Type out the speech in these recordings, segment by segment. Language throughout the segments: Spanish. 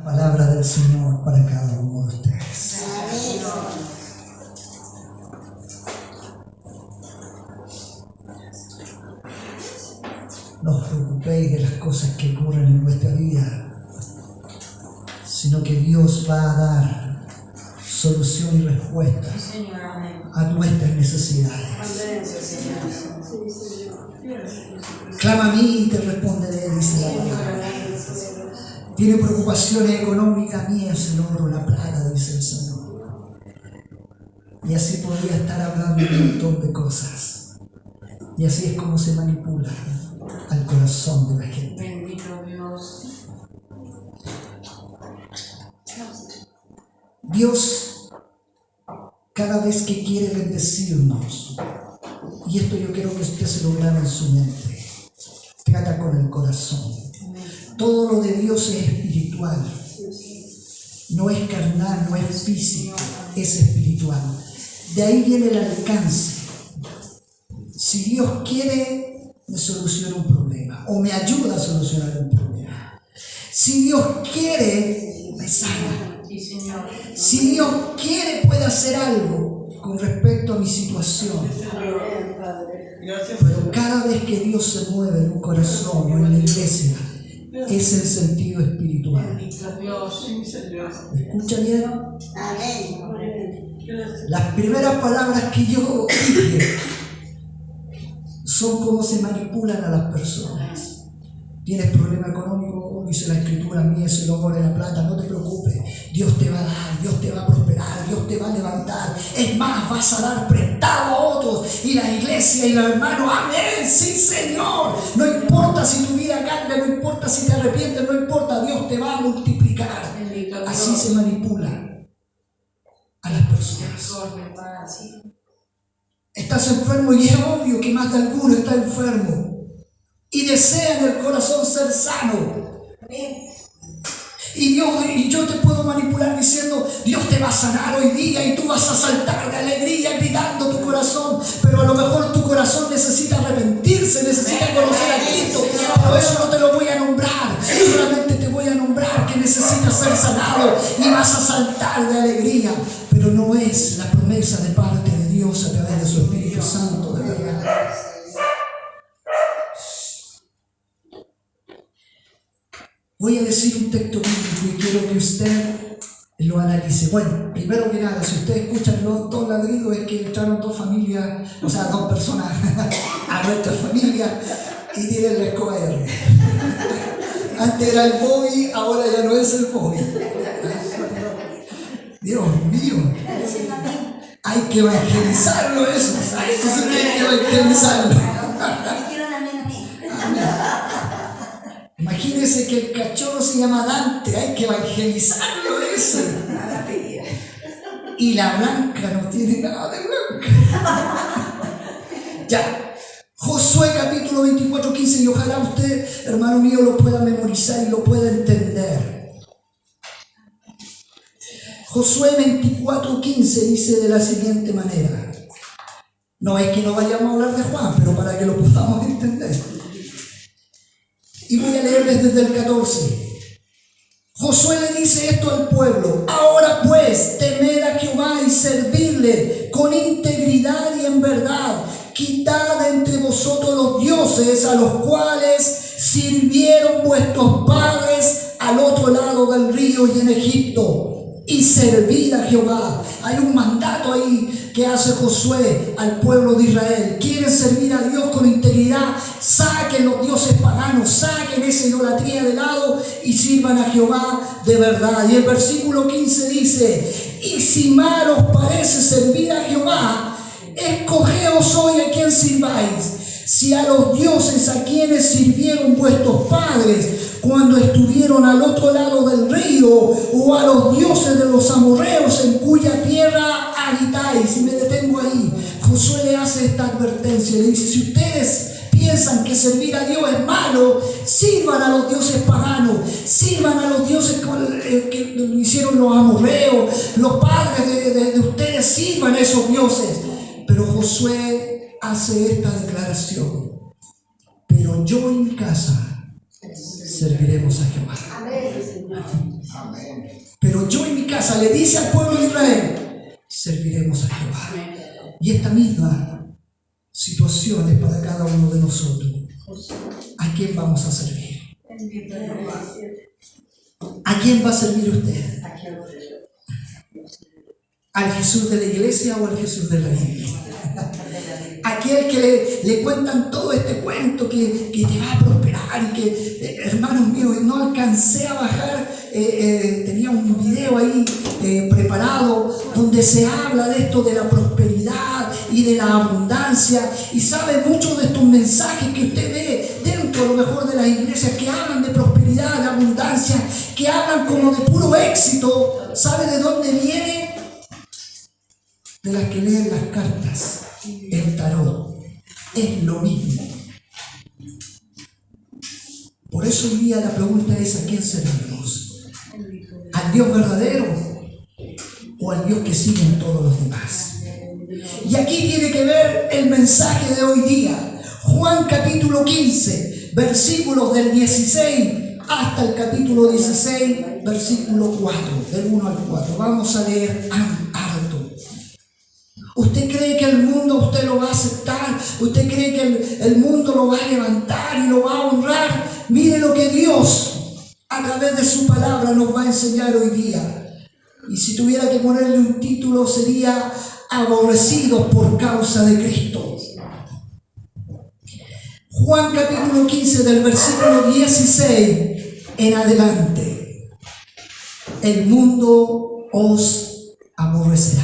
Palabra del Señor para cada uno de ustedes. No os preocupéis de las cosas que ocurren en vuestra vida, sino que Dios va a dar solución y respuesta a nuestras necesidades. Clama a mí y te responderé, dice la palabra. Tiene preocupaciones económicas, mía es el oro, la plata, dice el Señor. Y así podría estar hablando de un montón de cosas. Y así es como se manipula al corazón de la gente. Bendito Dios. Dios, cada vez que quiere bendecirnos, y esto yo quiero que usted se lo grabe en su mente, trata con el corazón. Todo lo de Dios es espiritual, no es carnal, no es físico, es espiritual. De ahí viene el alcance. Si Dios quiere, me soluciona un problema o me ayuda a solucionar un problema. Si Dios quiere, me sana. Si Dios quiere, puede hacer algo con respecto a mi situación. Pero cada vez que Dios se mueve en un corazón o en la iglesia, es el sentido espiritual. ¿Escucha bien? Las primeras palabras que yo dije son como se manipulan a las personas. ¿Tienes problema económico? Dice la Escritura, mía es el oro y la plata. No te preocupes, Dios te va a dar, Dios te va a prosperar, Dios te va a levantar. Es más, vas a dar prestado a otros. Y la iglesia y los hermanos, amén, sí Señor. No importa si tu vida cambia, no importa si te arrepientes, no importa, Dios te va a multiplicar. Así se manipula a las personas. Estás enfermo y es obvio que más de alguno está enfermo y desea en el corazón ser sano. Y yo te puedo manipular diciendo, Dios te va a sanar hoy día y tú vas a saltar de alegría gritando tu corazón, pero a lo mejor tu corazón necesita arrepentirse, necesita conocer a Cristo. Pero eso no te lo voy a nombrar, solamente te voy a nombrar que necesitas ser sanado y vas a saltar de alegría. Pero no es la promesa de parte de Dios a través de su Espíritu Santo, de verdad. Voy a decir un texto bíblico y quiero que usted lo analice. Bueno, primero que nada, si ustedes escuchan los dos ladridos, es que entraron dos familias, o sea, dos personas a nuestra familia y tienen la escoba de R. Antes era el Bobby, ahora ya no es el Bobby. Dios mío. Hay que evangelizarlo eso. Eso sí que hay que evangelizarlo. Imagínense que el cachorro se llama Dante, hay que evangelizarlo eso. Y la blanca no tiene nada de blanca. Ya, Josué capítulo 24, 15, y ojalá usted, hermano mío, lo pueda memorizar y lo pueda entender. Josué 24, 15 dice de la siguiente manera. No es que no vayamos a hablar de Juan, pero para que lo podamos entender. Y voy a leerles desde el 14. Josué le dice esto al pueblo: ahora pues, temed a Jehová y servidle con integridad y en verdad. Quitad de entre vosotros los dioses a los cuales sirvieron vuestros padres al otro lado del río y en Egipto, y servid a Jehová. Hay un mandato ahí que hace Josué al pueblo de Israel. Quieren servir a Dios con integridad, saquen los dioses paganos, saquen esa idolatría de lado y sirvan a Jehová de verdad. Y el versículo 15 dice: y si mal os parece servir a Jehová, escogeos hoy a quién sirváis, si a los dioses a quienes sirvieron vuestros padres cuando estuvieron al otro lado del río, o a los dioses de los amorreos en cuya tierra habitáis. Y me detengo ahí. Josué le hace esta advertencia, le dice: si ustedes piensan que servir a Dios es malo, sirvan a los dioses paganos, sirvan a los dioses que lo hicieron los amorreos, los padres de ustedes, sirvan a esos dioses. Pero Josué hace esta declaración: pero yo y mi casa serviremos a Jehová. Amén. casa le dice al pueblo de Israel: serviremos a Jehová. Y esta misma situación es para cada uno de nosotros. ¿A quién vamos a servir? ¿A quién va a servir usted? ¿Al Jesús de la iglesia o al Jesús de la Biblia? Aquel que le cuentan todo este cuento que te va a prosperar y que, hermanos míos, no alcancé a bajar, tenía un video ahí preparado donde se habla de esto de la prosperidad y de la abundancia, y sabe muchos de estos mensajes que usted ve dentro a lo mejor de las iglesias que hablan de prosperidad, de abundancia, que hablan como de puro éxito. ¿Sabe de dónde viene? De las que leen las cartas, el tarot. Es lo mismo. Por eso hoy día la pregunta es: ¿a quién servimos? ¿Al Dios verdadero o al Dios que siguen todos los demás? Y aquí tiene que ver el mensaje de hoy día. Juan capítulo 15, versículos del 16 hasta el capítulo 16, versículo 4, del 1 al 4. Vamos a leer harto. ¿Usted cree que el mundo usted lo va a aceptar? ¿Usted cree que el mundo lo va a levantar y lo va a honrar? Mire lo que Dios a través de su palabra nos va a enseñar hoy día. Y si tuviera que ponerle un título sería: aborrecidos por causa de Cristo. Juan capítulo 15 del versículo 16 en adelante. El mundo os aborrecerá.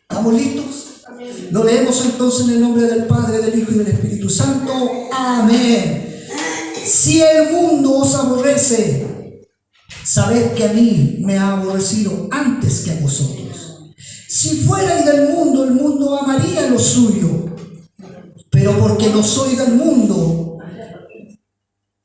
¿Estamos listos? Lo leemos entonces en el nombre del Padre, del Hijo y del Espíritu Santo. Amén. Si el mundo os aborrece, sabed que a mí me ha aborrecido antes que a vosotros. Si fuerais del mundo, el mundo amaría lo suyo. Pero porque no soy del mundo,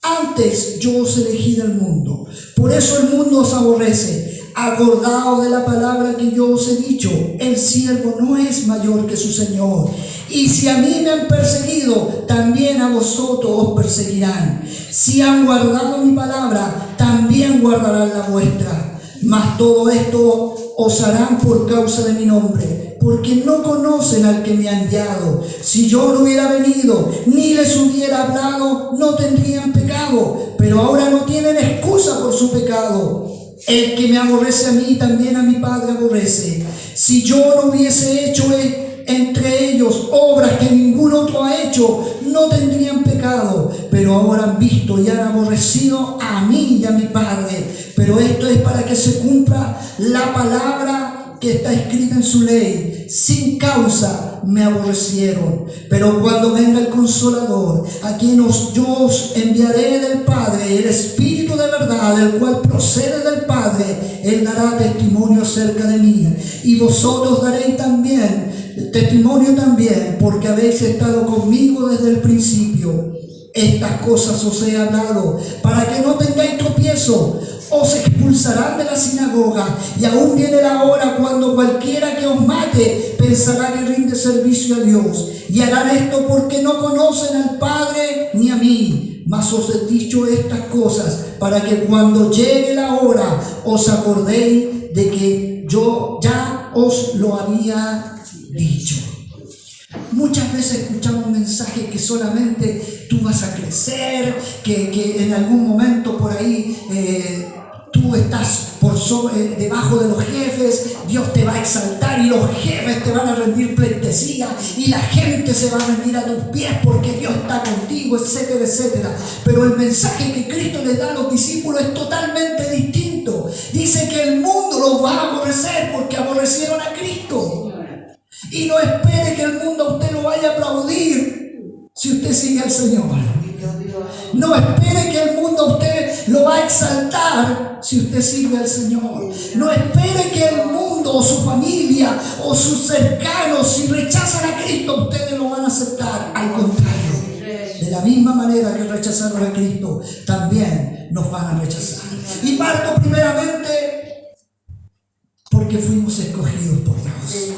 antes yo os elegí del mundo. Por eso el mundo os aborrece. Acordaos de la palabra que yo os he dicho: el siervo no es mayor que su Señor. Y si a mí me han perseguido, también a vosotros os perseguirán. Si han guardado mi palabra, también guardarán la vuestra. Mas todo esto os harán por causa de mi nombre, porque no conocen al que me ha enviado. Si yo no hubiera venido ni les hubiera hablado, no tendrían pecado, pero ahora no tienen excusa por su pecado. El que me aborrece a mí, también a mi Padre aborrece. Si yo no hubiese hecho entre ellos obras que ningún otro ha hecho, no tendrían pecado, pero ahora han visto y han aborrecido a mí y a mi Padre. Pero esto es para que se cumpla la palabra que está escrita en su ley: sin causa me aborrecieron. Pero cuando venga el Consolador, a quien yo os enviaré del Padre, el Espíritu de verdad, el cual procede del Padre, Él dará testimonio acerca de mí. Y vosotros daréis también testimonio también, porque habéis estado conmigo desde el principio. Estas cosas os he hablado, para que no tengáis tropiezo. Os expulsarán de la sinagoga, y aún viene la hora cuando cualquiera que os mate pensará que rinde servicio a Dios. Y harán esto porque no conocen al Padre ni a mí. Mas os he dicho estas cosas para que cuando llegue la hora os acordéis de que yo ya os lo había dicho. Muchas veces escuchamos mensajes que solamente tú vas a crecer, que en algún momento por ahí tú estás debajo de los jefes, Dios te va a exaltar y los jefes te van a rendir pleitesía y la gente se va a rendir a tus pies porque Dios está contigo, etcétera, etcétera. Pero el mensaje que Cristo les da a los discípulos es totalmente distinto. Dice que el mundo los va a aborrecer porque aborrecieron a Cristo. Y no espere que el mundo a usted lo vaya a aplaudir si usted sigue al Señor. No espere que el mundo a usted lo va a exaltar si usted sirve al Señor. No espere que el mundo o su familia o sus cercanos, si rechazan a Cristo, ustedes lo van a aceptar. Al contrario, de la misma manera que rechazaron a Cristo, también nos van a rechazar. Y parto primeramente porque fuimos escogidos por Dios.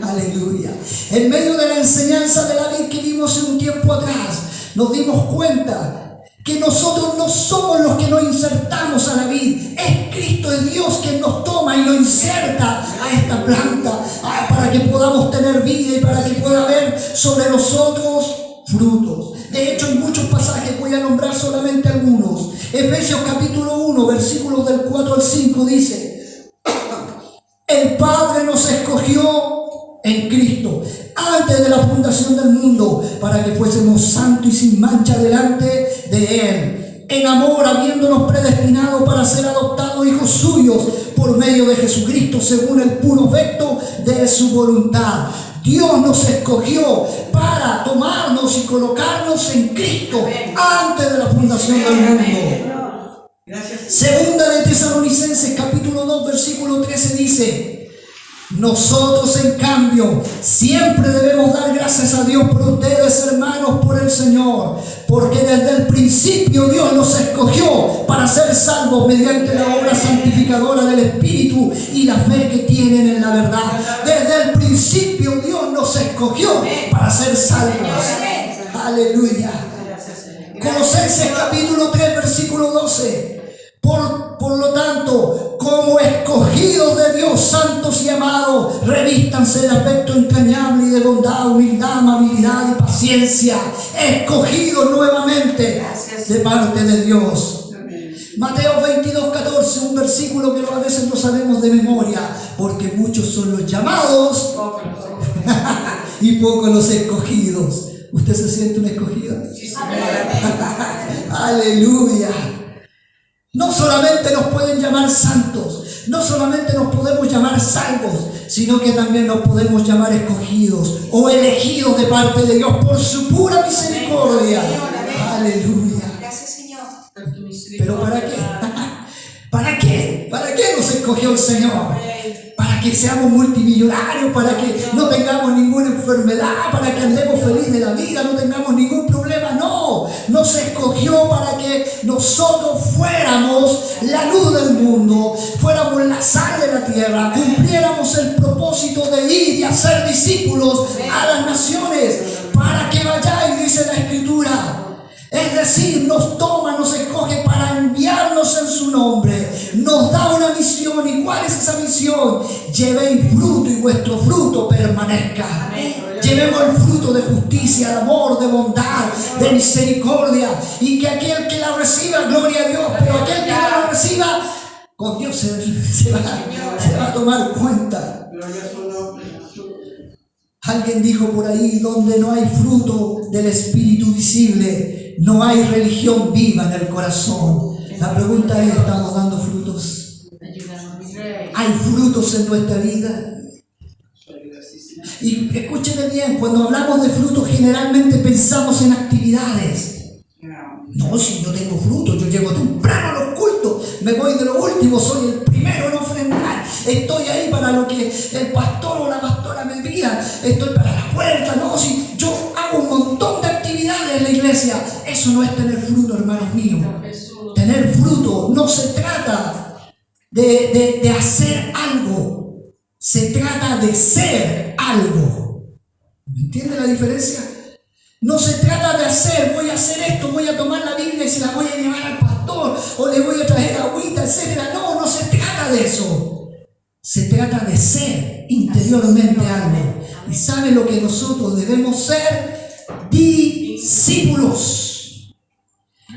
Aleluya. En medio de la enseñanza de la vida que vimos en un tiempo atrás, nos dimos cuenta que nosotros no somos los que nos insertamos a la vid, es Cristo, es Dios quien nos toma y nos inserta a esta planta para que podamos tener vida y para que pueda haber sobre nosotros frutos. De hecho, en muchos pasajes, voy a nombrar solamente algunos. Efesios capítulo 1, versículos del 4 al 5 dice: el Padre nos escogió en Cristo antes de la fundación del mundo para que fuésemos santos y sin mancha delante de Él, en amor, habiéndonos predestinado para ser adoptados hijos suyos por medio de Jesucristo, según el puro afecto de su voluntad. Dios nos escogió para tomarnos y colocarnos en Cristo antes de la fundación del mundo. Segunda de Tesalonicenses capítulo 2 versículo 13 dice: nosotros en cambio siempre debemos dar gracias a Dios por ustedes, hermanos, por el Señor, porque desde el principio Dios nos escogió para ser salvos mediante la obra santificadora del Espíritu y la fe que tienen en la verdad. Desde el principio Dios nos escogió para ser salvos. Aleluya. Colosenses capítulo 3 versículo 12. Por lo tanto, como escogidos de Dios, santos y amados, revístanse del afecto entrañable y de bondad, humildad, amabilidad y paciencia, escogidos nuevamente de parte de Dios. Mateo 22:14, un versículo que a veces no sabemos de memoria, porque muchos son los llamados y pocos los escogidos. ¿Usted se siente un escogido? Aleluya. No solamente nos pueden llamar santos, no solamente nos podemos llamar salvos, sino que también nos podemos llamar escogidos o elegidos de parte de Dios por su pura misericordia. Aleluya. Gracias, Señor. ¿Pero para qué? ¿Para qué? ¿Para qué nos escogió el Señor? Para que seamos multimillonarios, para que no tengamos ninguna enfermedad, para que andemos felices de la vida, no tengamos ningún problema. No, nos escogió para que nosotros fuéramos la luz del mundo, fuéramos la sal de la tierra, cumpliéramos el propósito de ir y hacer discípulos a las naciones, para que vayáis, dice la Escritura. Es decir, nos toma, nos escoge para enviarnos en su nombre. Nos da una misión. ¿Y cuál es esa misión? Llevéis fruto y vuestro fruto permanezca. Llevemos el fruto de justicia, de amor, de bondad, de misericordia. Y que aquel que la reciba, gloria a Dios. Pero aquel que no la reciba, con Dios se va a tomar cuenta. Alguien dijo por ahí: donde no hay fruto del Espíritu visible, no hay religión viva en el corazón. La pregunta es: ¿estamos dando frutos? ¿Hay frutos en nuestra vida? Y escúchenme bien, cuando hablamos de frutos generalmente pensamos en actividades. No, si yo tengo frutos, yo llego temprano a los cultos, me voy de lo último, soy el primero en ofrendar, estoy ahí para lo que el pastor o la pastora me pida, estoy para la puerta. No, si yo hago un montón de actividades en la iglesia, eso no es tener fruto, hermanos míos. Tener fruto no se trata de hacer algo, se trata de ser algo. ¿Me entiende la diferencia? No se trata de hacer, voy a hacer esto, voy a tomar la Biblia y se la voy a llevar al pastor, o le voy a traer agüita, etc. No, no se trata de eso. Se trata de ser interiormente algo. ¿Y sabe lo que nosotros debemos ser? Discípulos.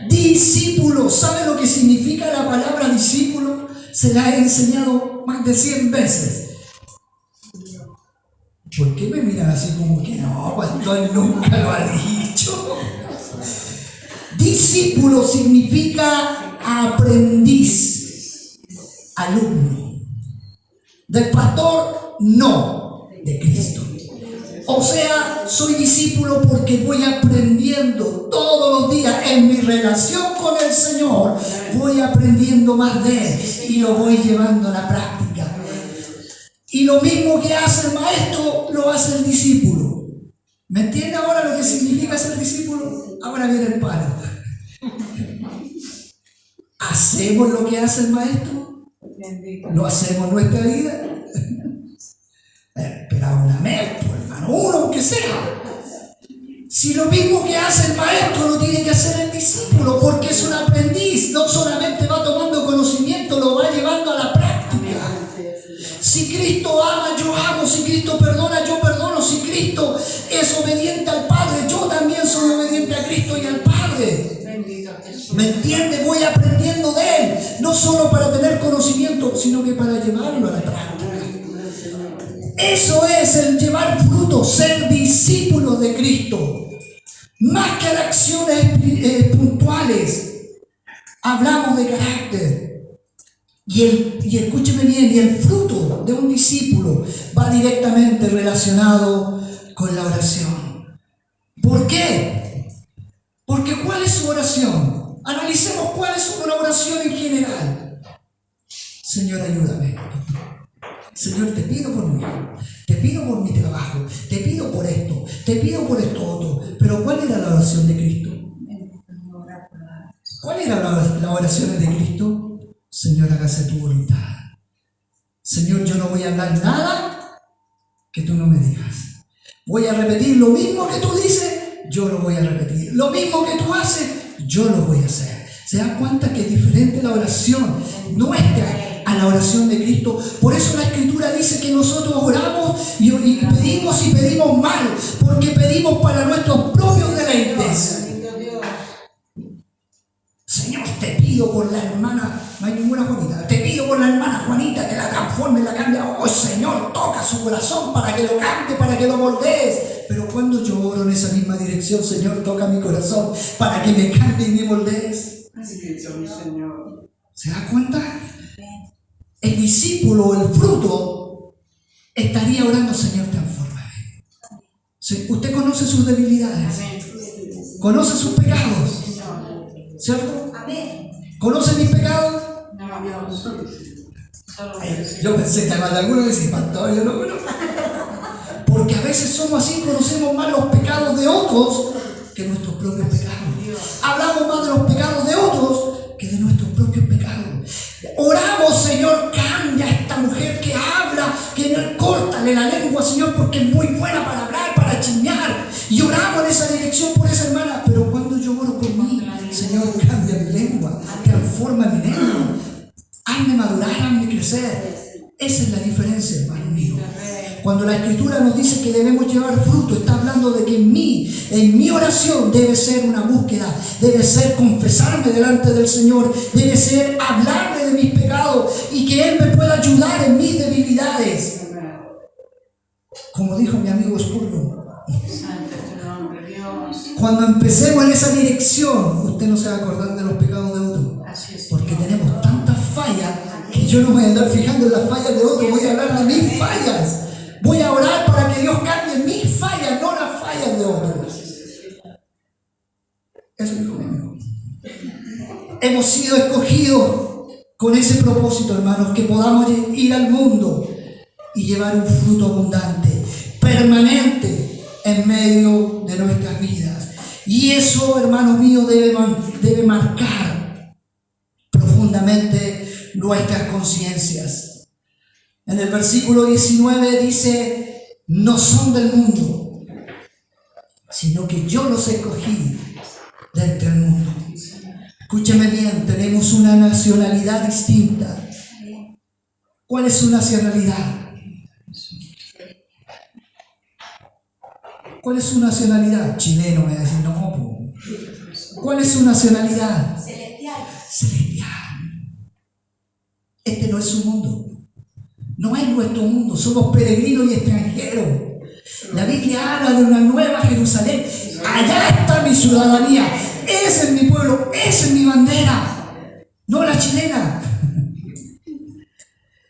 Discípulos. ¿Sabe lo que significa la palabra discípulo? Se la he enseñado más de 100 veces. ¿Por qué me miran así como que no, cuando él nunca lo ha dicho? Discípulo significa aprendiz, alumno. Del pastor, no, de Cristo. O sea, soy discípulo porque voy aprendiendo todos los días en mi relación con el Señor, voy aprendiendo más de Él y lo voy llevando a la práctica. Y lo mismo que hace el maestro, lo hace el discípulo. ¿Me entiende ahora lo que significa ser discípulo? Ahora viene el palo. ¿Hacemos lo que hace el maestro? ¿Lo hacemos en nuestra vida? Espera una vez, pues, hermano, uno aunque sea. Si lo mismo que hace el maestro lo tiene que hacer el discípulo, porque es un aprendiz, no solamente va tomando conocimiento, lo va llevando a la práctica. Si Cristo ama, yo amo. Si Cristo perdona, yo perdono. Si Cristo es obediente al Padre, yo también soy obediente a Cristo y al Padre. ¿Me entiende? Voy aprendiendo de Él, no solo para tener conocimiento, sino que para llevarlo a la práctica. Eso es el llevar fruto, ser discípulos de Cristo. Más que de acciones puntuales, hablamos de carácter. Y escúcheme bien, y el fruto de un discípulo va directamente relacionado con la oración. ¿Por qué? Porque ¿cuál es su oración? Analicemos cuál es una oración en general. Señor, ayúdame. Señor, te pido por mí, te pido por mi trabajo, te pido por esto otro. Pero ¿cuál era la oración de Cristo? ¿Cuál era la oración de Cristo? Señor, hágase tu voluntad. Señor, yo no voy a hablar nada que tú no me digas. Voy a repetir lo mismo que tú dices, yo lo voy a repetir. Lo mismo que tú haces, yo lo voy a hacer. ¿Se dan cuenta que es diferente la oración nuestra a la oración de Cristo? Por eso la Escritura dice que nosotros oramos y pedimos mal, porque pedimos para nuestros propios deleites. Señor, te pido por la hermana, no hay ninguna Juanita, te pido por la hermana Juanita que la transforme, la cambie. Oh Señor, toca su corazón para que lo cambie, para que lo moldees. Pero cuando yo oro en esa misma dirección, Señor, toca mi corazón para que me cambie y me moldees. ¿Se da cuenta? El discípulo, el fruto, estaría orando, Señor, transfórmame. Usted conoce sus debilidades, conoce sus pecados, ¿cierto? ¿Conoce mis pecados? Yo pensé que además de algunos decían, pastor, yo no conozco. Porque a veces somos así, conocemos más los pecados de otros que nuestros propios pecados. Hablamos más de los pecados de otros que de nuestros propios pecados. Oramos, Señor, cambia a esta mujer que habla, que no, córtale la lengua, Señor, porque es muy buena para hablar, para chismear. Y oramos en esa dirección por esa hermana. Pero cuando yo oro por mí, Señor, cambia mi lengua, transforma mi lengua, hazme madurar, hazme crecer. Esa es la diferencia, hermano mío. Cuando la Escritura nos dice que debemos llevar fruto, está hablando de que en mi oración debe ser una búsqueda, debe ser confesarme delante del Señor, debe ser hablarle de mis pecados y que Él me pueda ayudar en mis debilidades. Como dijo mi amigo Spurgeon, cuando empecemos en esa dirección, usted no se va a acordar de los pecados de otro, porque tenemos tantas fallas que yo no voy a andar fijando en las fallas de otro, voy a hablar de mis fallas. Voy a orar para que Dios cambie mis fallas, no las fallas de otros. Eso es lo mío. Hemos sido escogidos con ese propósito, hermanos, que podamos ir al mundo y llevar un fruto abundante, permanente, en medio de nuestras vidas. Y eso, hermanos míos, debe marcar profundamente nuestras conciencias. En el versículo 19 dice, no son del mundo, sino que yo los escogí de entre el mundo. Escúcheme bien, tenemos una nacionalidad distinta. ¿Cuál es su nacionalidad? ¿Cuál es su nacionalidad? Chileno, me va a decir, no. ¿Cuál es su nacionalidad? Celestial. Este no es su mundo. No es nuestro mundo, somos peregrinos y extranjeros. La Biblia habla de una nueva Jerusalén. Allá está mi ciudadanía, ese es mi pueblo, esa es mi bandera, no la chilena.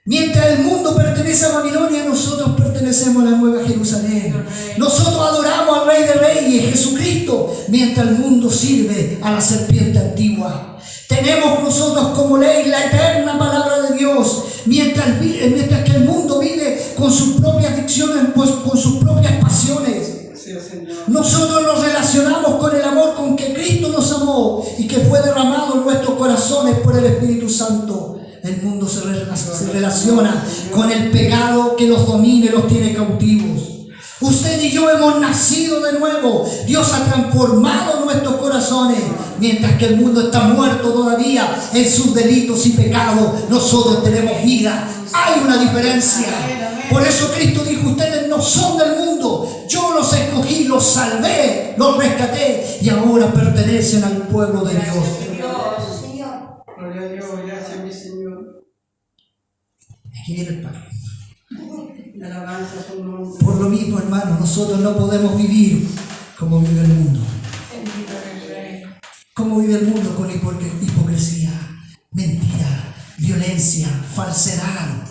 Mientras el mundo pertenece a Babilonia, nosotros pertenecemos a la nueva Jerusalén. Nosotros adoramos al Rey de Reyes, Jesucristo, mientras el mundo sirve a la serpiente antigua. Tenemos nosotros como ley la eterna palabra de Dios, mientras que el mundo vive con sus propias adicciones, con sus propias pasiones. Nosotros nos relacionamos con el amor con que Cristo nos amó y que fue derramado en nuestros corazones por el Espíritu Santo. El mundo se relaciona con el pecado que los domina y los tiene cautivos. Usted y yo hemos nacido de nuevo. Dios ha transformado nuestros corazones. Mientras que el mundo está muerto todavía en sus delitos y pecados, nosotros tenemos vida. Hay una diferencia. Por eso Cristo dijo: ustedes no son del mundo, yo los escogí, los salvé, los rescaté y ahora pertenecen al pueblo de Dios. Gloria a Dios, gracias mi Señor. Aquí viene el Padre. Alabanza a tu nombre. Por lo mismo, hermanos, nosotros no podemos vivir como vive el mundo. ¿Cómo vive el mundo? Con hipocresía, mentira, violencia, falsedad.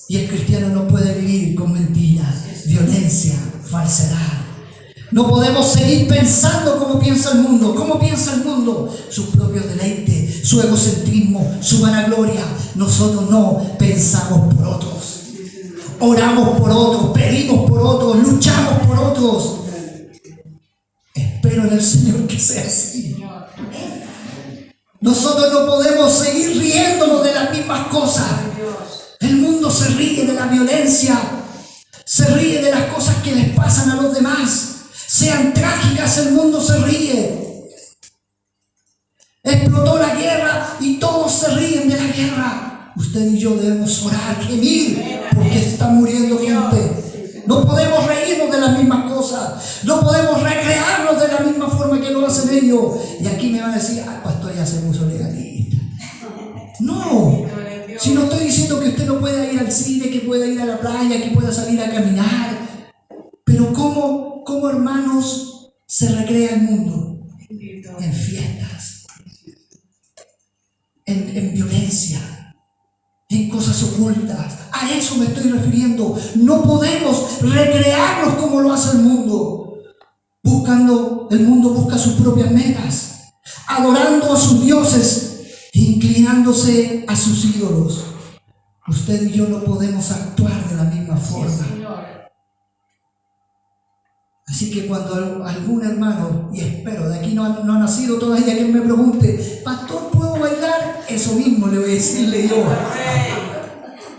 Y el cristiano no puede vivir con mentira, violencia, falsedad. No podemos seguir pensando como piensa el mundo. ¿Cómo piensa el mundo? Sus propios deleites, su egocentrismo, su vanagloria. Nosotros no pensamos por otros. Oramos por otros, pedimos por otros, luchamos por otros. Espero en el Señor que sea así. Nosotros no podemos seguir riéndonos de las mismas cosas. El mundo se ríe de la violencia, se ríe de las cosas que les pasan a los demás. Sean trágicas, el mundo se ríe. Explotó la guerra y todos se ríen de la guerra. Usted y yo debemos orar, gemir, porque está muriendo gente. No podemos reírnos de las mismas cosas. No podemos recrearnos de la misma forma que lo hacen ellos. Y aquí me van a decir: ah, pastor, ya se puso legalista. No. Si no estoy diciendo que usted no pueda ir al cine, que pueda ir a la playa, que pueda salir a caminar. Pero ¿cómo hermanos se recrea el mundo? En fiestas, en violencia, en cosas ocultas. A eso me estoy refiriendo. No podemos recrearnos como lo hace el mundo. El mundo busca sus propias metas, adorando a sus dioses, inclinándose a sus ídolos. Usted y yo no podemos actuar de la misma forma. Así que cuando algún hermano, y espero, de aquí no ha nacido todavía, que me pregunte: pastor, ¿puedo bailar? Eso mismo le voy a decirle yo.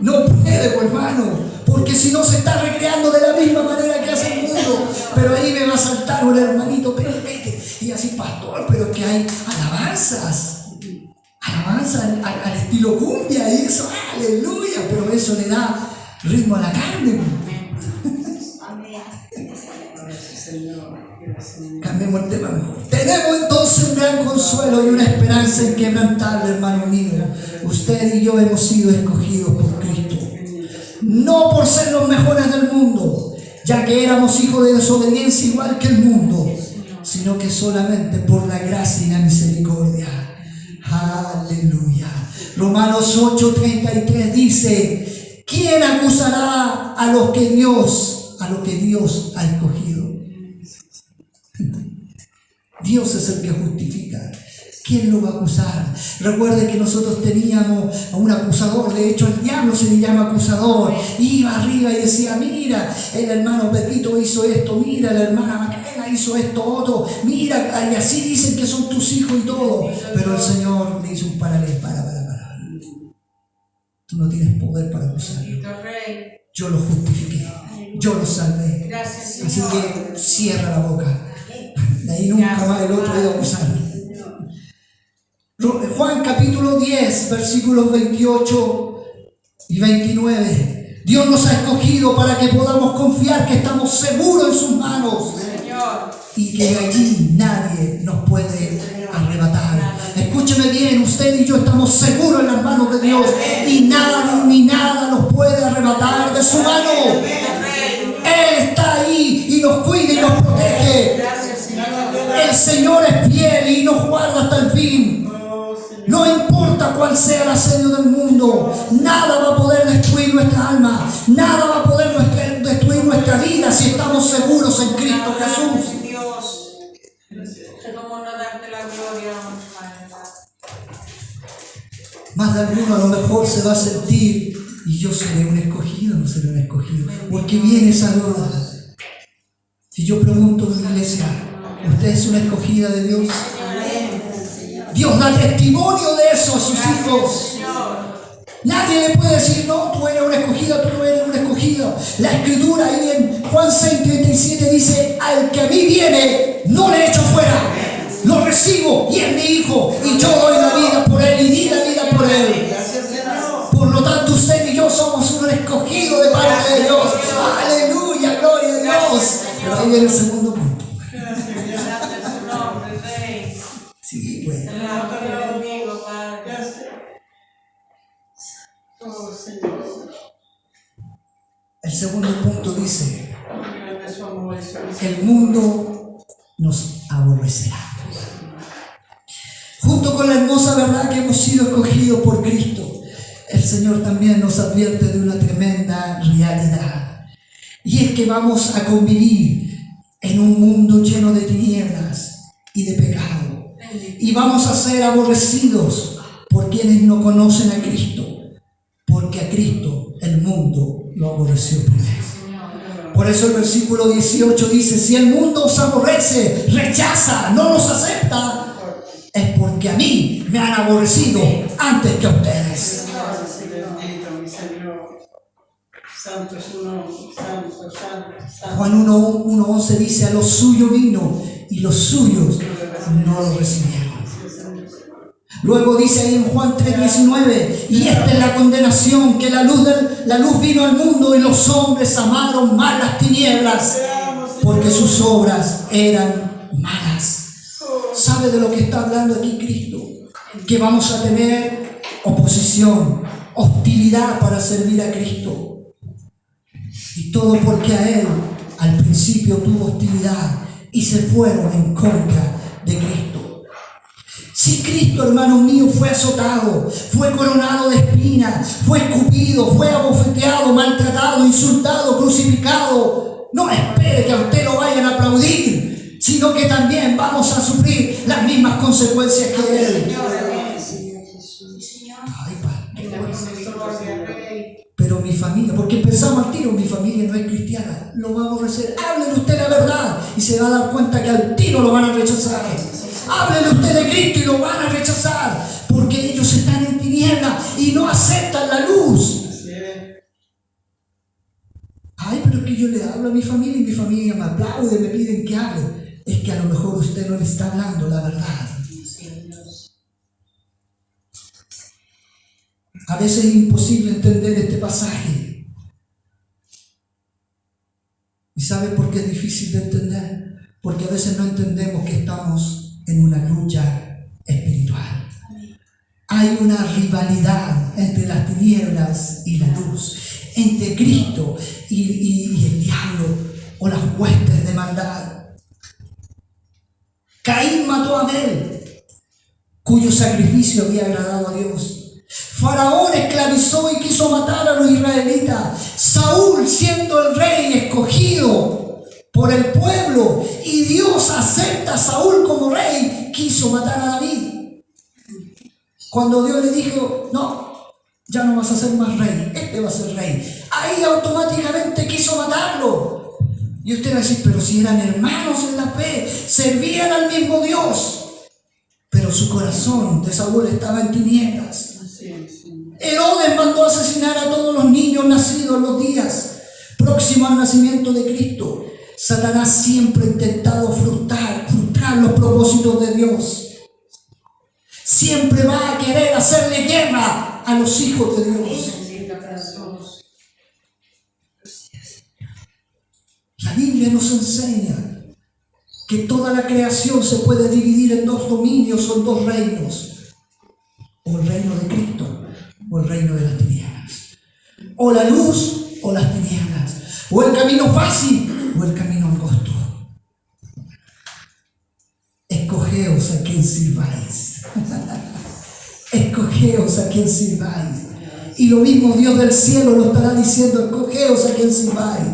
No puede, pues, hermano, porque si no se está recreando de la misma manera que hace el mundo. Pero ahí me va a saltar un hermanito: vete. Y así: pastor, pero es que hay alabanzas al estilo cumbia y eso, aleluya, pero eso le da ritmo a la carne. Cambiemos el tema mejor. Tenemos entonces un gran consuelo y una esperanza inquebrantable, hermano mío. Usted y yo hemos sido escogidos por Cristo, no por ser los mejores del mundo, ya que éramos hijos de desobediencia igual que el mundo, sino que solamente por la gracia y la misericordia. Aleluya. Romanos 8:33 dice: ¿quién acusará a lo que Dios ha escogido? Dios es el que justifica. ¿Quién lo va a acusar? Recuerde que nosotros teníamos a un acusador. De hecho, el diablo se le llama acusador. Iba arriba y decía: mira, el hermano Pedrito hizo esto, mira, la hermana Macarena hizo esto otro, mira, y así dicen que son tus hijos y todo. Pero el Señor le hizo un paralelo: para. Tú no tienes poder para acusarlo. Yo lo justifiqué, yo lo salvé. Así que cierra la boca. De ahí nunca más el otro iba a acusarme. Juan capítulo 10, versículos 28 y 29. Dios nos ha escogido para que podamos confiar que estamos seguros en sus manos, y que de allí nadie nos puede arrebatar. Escúcheme bien, usted y yo estamos seguros en las manos de Dios, y nada ni nada nos puede arrebatar de su mano. Él está ahí y nos cuida y nos protege. El Señor es fiel y nos guarda hasta el fin. No importa cuál sea el asedio del mundo, nada va a poder destruir nuestra alma, nada va a poder destruir nuestra vida si estamos seguros en Cristo Jesús. Más de alguno a lo mejor se va a sentir: ¿y yo seré un escogido o no seré un escogido? Porque viene esa duda. Si yo pregunto en la iglesia: ¿usted es una escogida de Dios? Dios da testimonio de eso a sus hijos. Nadie le puede decir: no, tú eres una escogida, tú no eres una escogida. escogido. La escritura ahí en Juan 6:37 dice: al que a mí viene, no le echo fuera. Lo recibo y es mi hijo, y yo doy la vida por él y di la vida por él. Por lo tanto, usted y yo somos un escogido de parte de Dios. Aleluya, gloria a Dios. Pero ahí viene el segundo punto. Sí, bueno. El segundo punto dice: el mundo nos aborrecerá. Junto con la hermosa verdad que hemos sido escogidos por Cristo, el Señor también nos advierte de una tremenda realidad. Y es que vamos a convivir en un mundo lleno de tinieblas y de pecado. Y vamos a ser aborrecidos por quienes no conocen a Cristo, porque a Cristo el mundo lo aborreció primero. Por eso el versículo 18 dice: si el mundo os aborrece, rechaza, no nos acepta, es porque a mí me han aborrecido antes que a ustedes. Juan 1:11 dice: a los suyos vino y los suyos no lo recibieron. Luego dice ahí en Juan 3:19: y esta es la condenación, que la luz vino al mundo y los hombres amaron más las tinieblas porque sus obras eran malas. ¿Sabe de lo que está hablando aquí Cristo? Que vamos a tener oposición, hostilidad para servir a Cristo. Y todo porque a Él al principio tuvo hostilidad y se fueron en contra de Cristo. Si Cristo, hermano mío, fue azotado, fue coronado de espinas, fue escupido, fue abofeteado, maltratado, insultado, crucificado, no espere que a usted lo vayan a aplaudir, sino que también vamos a sufrir las mismas consecuencias que Él. Ay, Padre. Pero mi familia, porque empezamos al tiro, mi familia no es cristiana, lo va a aborrecer. Háblele usted la verdad y se va a dar cuenta que al tiro lo van a rechazar. Háblele usted de Cristo y lo van a rechazar, porque ellos están en tinieblas y no aceptan la luz. Ay, pero es que yo le hablo a mi familia y mi familia me aplaude, me piden que hable. Es que a lo mejor usted no le está hablando la verdad. A veces es imposible entender este pasaje. ¿Y sabe por qué es difícil de entender? Porque a veces no entendemos que estamos en una lucha espiritual. Hay una rivalidad entre las tinieblas y la luz, entre Cristo y el diablo o las huestes de maldad. Caín mató a Abel, cuyo sacrificio había agradado a Dios. Faraón esclavizó y quiso matar a los israelitas. Saúl, siendo el rey escogido por el pueblo, y Dios acepta a Saúl como rey, quiso matar a David. Cuando Dios le dijo: no, ya no vas a ser más rey, este va a ser rey, ahí automáticamente quiso matarlo. Y usted va a decir: pero si eran hermanos en la fe, servían al mismo Dios. Pero su corazón de Saúl estaba en tinieblas. Herodes mandó asesinar a todos los niños nacidos en los días próximos al nacimiento de Cristo. Satanás siempre ha intentado frustrar los propósitos de Dios. Siempre va a querer hacerle guerra a los hijos de Dios. La Biblia nos enseña que toda la creación se puede dividir en dos dominios o en dos reinos: o el reino de Cristo o el reino de las tinieblas, o la luz o las tinieblas, o el camino fácil o el camino angosto. Escogeos a quien sirváis. Escogeos a quien sirváis. Y lo mismo Dios del cielo lo estará diciendo: escogeos a quien sirváis.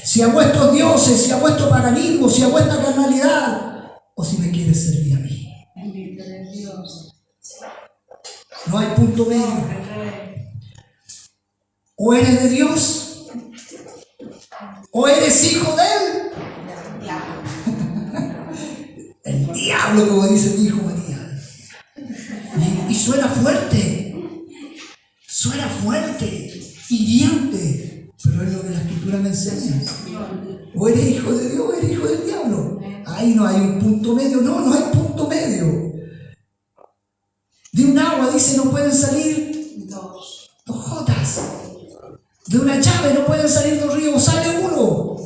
Si a vuestros dioses, si a vuestro paganismo, si a vuestra carnalidad, o si me quieres servir a mí. No hay punto medio. O eres de Dios, o eres hijo de Él. El diablo, como dice mi hijo María. Y suena fuerte, hiriente, pero es lo que la Escritura me enseña. O eres hijo de Dios o eres hijo del diablo. Ahí no hay un punto medio. No hay punto medio. De un agua, dice, no pueden salir dos gotas. De una llave no pueden salir dos ríos, sale uno.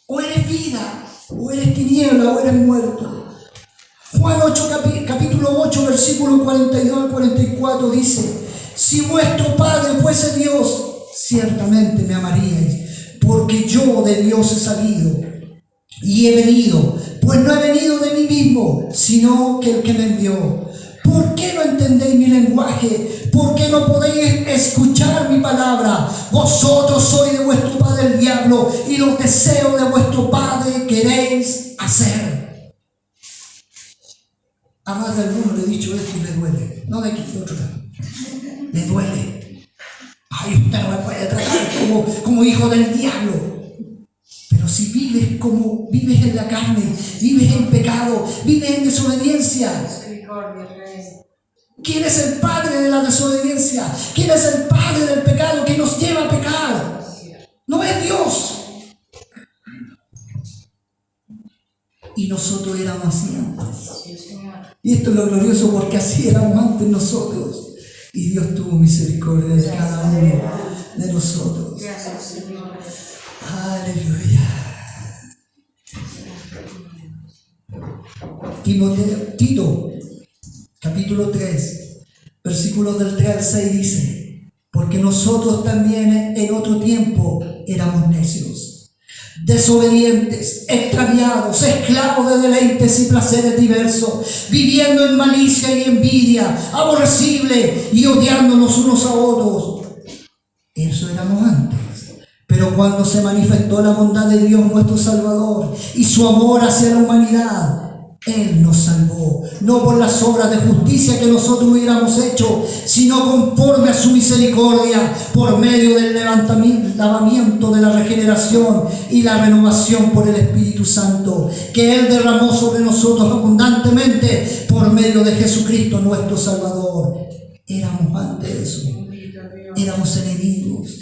O eres vida, o eres tiniebla, o eres muerto. Juan 8, capítulo 8, versículo 42 al 44 dice: si vuestro Padre fuese Dios, ciertamente me amaríais, porque yo de Dios he salido y he venido, pues no he venido de mí mismo, sino que el que me envió. ¿Por qué no entendéis mi lenguaje? ¿Por qué no podéis escuchar mi palabra? Vosotros sois de vuestro padre el diablo, y los deseos de vuestro padre queréis hacer. A más de alguno le he dicho esto y le duele. No de aquí, de otro lado. Le duele. Ay, usted no me puede tratar como hijo del diablo. Pero si vives como vives en la carne, vives en pecado, vives en desobediencia. ¿Quién es el padre de la desobediencia? ¿Quién es el padre del pecado que nos lleva a pecar? No es Dios. Y nosotros éramos así antes. Y esto es lo glorioso, porque así éramos antes nosotros. Y Dios tuvo misericordia de cada uno de nosotros. Aleluya. Tito, capítulo 3, versículos del 3 al 6 dice: porque nosotros también en otro tiempo éramos necios, desobedientes, extraviados, esclavos de deleites y placeres diversos, viviendo en malicia y envidia, aborrecibles y odiándonos unos a otros. Eso éramos antes. Pero cuando se manifestó la bondad de Dios nuestro Salvador y su amor hacia la humanidad, Él nos salvó, no por las obras de justicia que nosotros hubiéramos hecho, sino conforme a su misericordia, por medio del lavamiento de la regeneración y la renovación por el Espíritu Santo, que Él derramó sobre nosotros abundantemente por medio de Jesucristo nuestro Salvador. Éramos antes de eso. Éramos enemigos,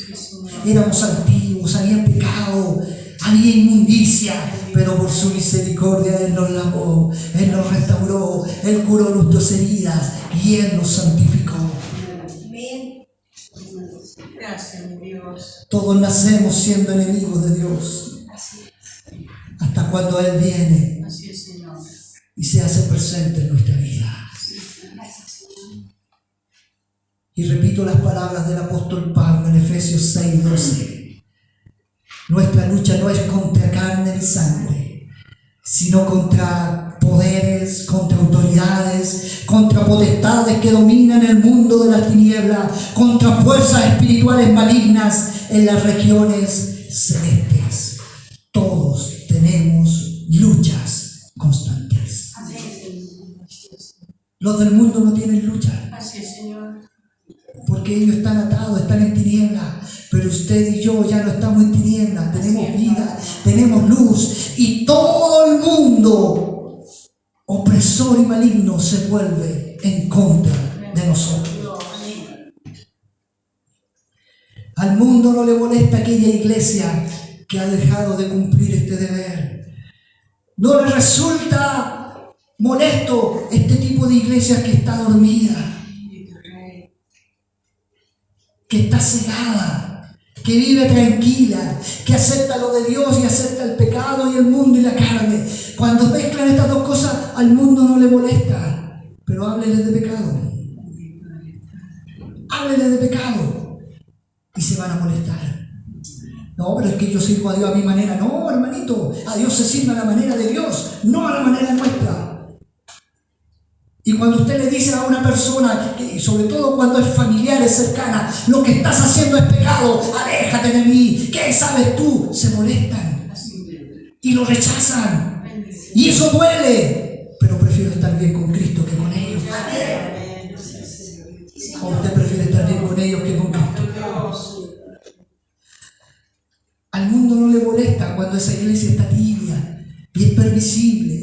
éramos altivos, había pecado, había inmundicia, pero por su misericordia Él nos lavó, Él nos restauró, Él curó nuestras heridas y Él nos santificó. Gracias, Dios. Todos nacemos siendo enemigos de Dios, hasta cuando Él viene y se hace presente en nuestra vida. Y repito las palabras del apóstol Pablo en Efesios 6:12. Nuestra lucha no es contra carne ni sangre, sino contra poderes, contra autoridades, contra potestades que dominan el mundo de las tinieblas, contra fuerzas espirituales malignas en las regiones celestes. Todos tenemos luchas constantes. Los del mundo no tienen lucha. Así es, Señor. Porque ellos están atados, están en tinieblas. Pero usted y yo ya no estamos en tinieblas. Tenemos vida, tenemos luz. Y todo el mundo, opresor y maligno, se vuelve en contra de nosotros. Al mundo no le molesta aquella iglesia que ha dejado de cumplir este deber. No le resulta molesto este tipo de iglesia que está dormida, que está cegada, que vive tranquila, que acepta lo de Dios y acepta el pecado y el mundo y la carne. Cuando mezclan estas dos cosas, al mundo no le molesta, pero háblenle de pecado. Háblenle de pecado y se van a molestar. No, pero es que yo sirvo a Dios a mi manera. No, hermanito, a Dios se sirve a la manera de Dios, no a la manera nuestra. Y cuando usted le dice a una persona, y sobre todo cuando es familiar, es cercana, lo que estás haciendo es pecado, aléjate de mí, ¿qué sabes tú? Se molestan y lo rechazan. Y eso duele, pero prefiero estar bien con Cristo que con ellos. ¿O usted prefiere estar bien con ellos que con Cristo? Al mundo no le molesta cuando esa iglesia está tibia y es permisible.